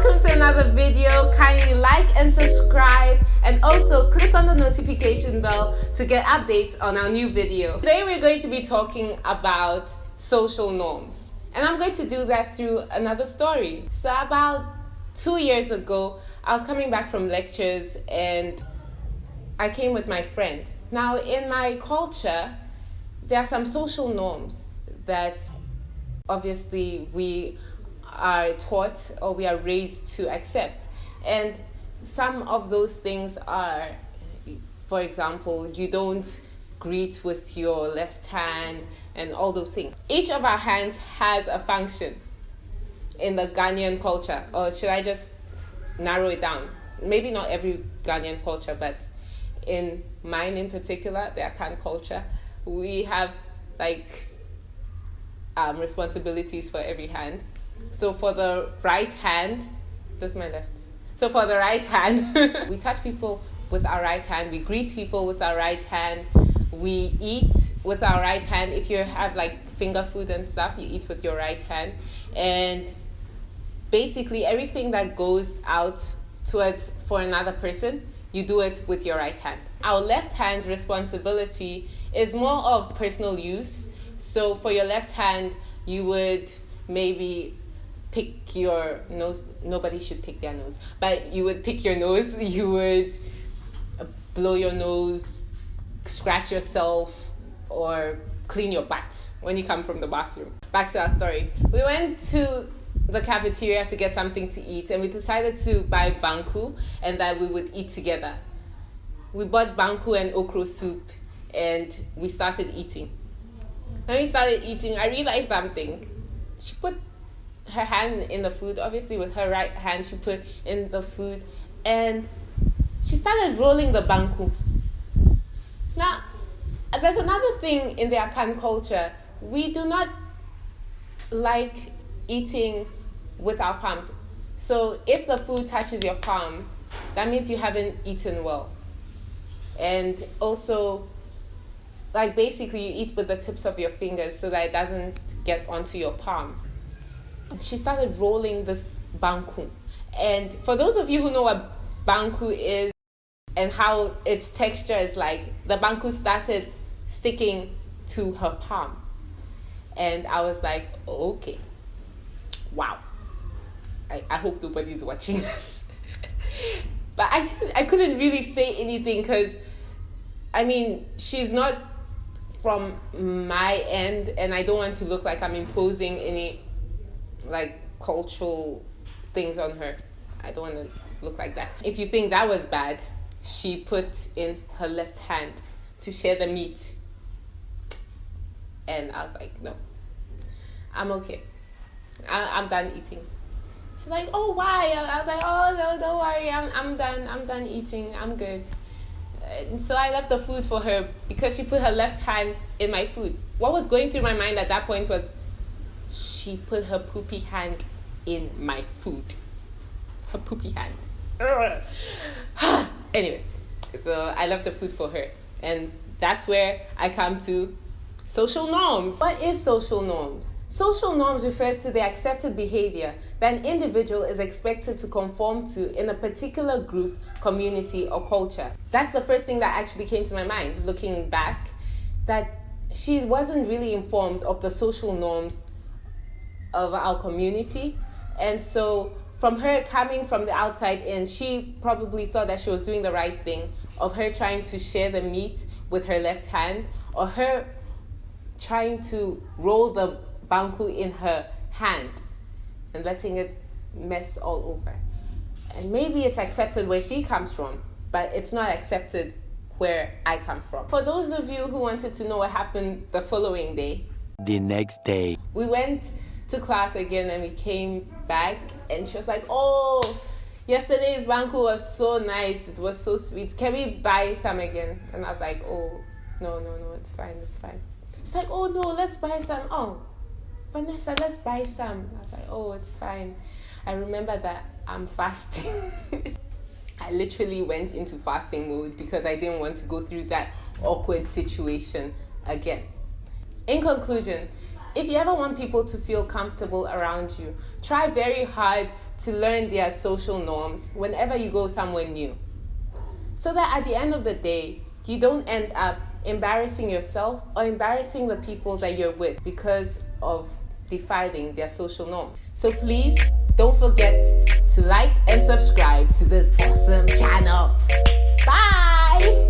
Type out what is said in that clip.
welcome to another video. Kindly like and subscribe, and also click on the notification bell to get updates on our new video. Today we're going to be talking about social norms, and I'm going to do that through another story. So about 2 years ago, I was coming back from lectures and I came with my friend. Now in my culture, there are some social norms that obviously we are taught or we are raised to accept. And some of those things are, for example, you don't greet with your left hand and all those things. Each of our hands has a function in the Ghanaian culture, or should I just narrow it down? Maybe not every Ghanaian culture, but in mine in particular, the Akan culture, we have responsibilities for every hand. So for the right hand, this is my left. So for the right hand, we touch people with our right hand, we greet people with our right hand, we eat with our right hand. If you have finger food and stuff, you eat with your right hand. And basically everything that goes out towards for another person, you do it with your right hand. Our left hand's responsibility is more of personal use. So for your left hand, you would maybe pick your nose. Nobody should pick their nose, but you would pick your nose, you would blow your nose, scratch yourself, or clean your butt when you come from the bathroom. Back to our story. We went to the cafeteria to get something to eat, and we decided to buy BANKU and that we would eat together. We bought BANKU and okra soup and we started eating. When we started eating, I realized something. She put her hand in the food, obviously with her right hand she put in the food, and she started rolling the BANKU. Now, there's another thing in the Akan culture. We do not like eating with our palms. So if the food touches your palm, that means you haven't eaten well. And also, basically you eat with the tips of your fingers so that it doesn't get onto your palm. She started rolling this BANKU. And for those of you who know what BANKU is and how its texture is like, the BANKU started sticking to her palm. And I was like, okay, wow. I hope nobody's watching this. But I couldn't really say anything because, she's not from my end, and I don't want to look like I'm imposing any cultural things on her. I don't want to look like that. If you think that was bad, she put in her left hand to share the meat. And I was like, no, I'm okay. I'm done eating. She's like, oh, why? I was like, oh, no, don't worry. I'm done eating. I'm good. And so I left the food for her because she put her left hand in my food. What was going through my mind at that point was, she put her poopy hand in my food. Her poopy hand. Anyway, so I left the food for her. And that's where I come to social norms. What is social norms? Social norms refers to the accepted behavior that an individual is expected to conform to in a particular group, community, or culture. That's the first thing that actually came to my mind, looking back, that she wasn't really informed of the social norms of our community. And so from her coming from the outside in, she probably thought that she was doing the right thing, of her trying to share the meat with her left hand, or her trying to roll the BANKU in her hand and letting it mess all over. And maybe it's accepted where she comes from, but it's not accepted where I come from. For those of you who wanted to know what happened the following day, the next day, we went to class again and we came back and she was like, oh, yesterday's BANKU was so nice, it was so sweet, can we buy some again? And I was like, oh, no, it's fine. She's like, oh no, let's buy some. Oh, Vanessa, let's buy some. I was like, oh, it's fine. I remember that I'm fasting. I literally went into fasting mode because I didn't want to go through that awkward situation again. In conclusion, if you ever want people to feel comfortable around you, try very hard to learn their social norms whenever you go somewhere new. So that at the end of the day, you don't end up embarrassing yourself or embarrassing the people that you're with because of defiling their social norm. So please don't forget to like and subscribe to this awesome channel. Bye!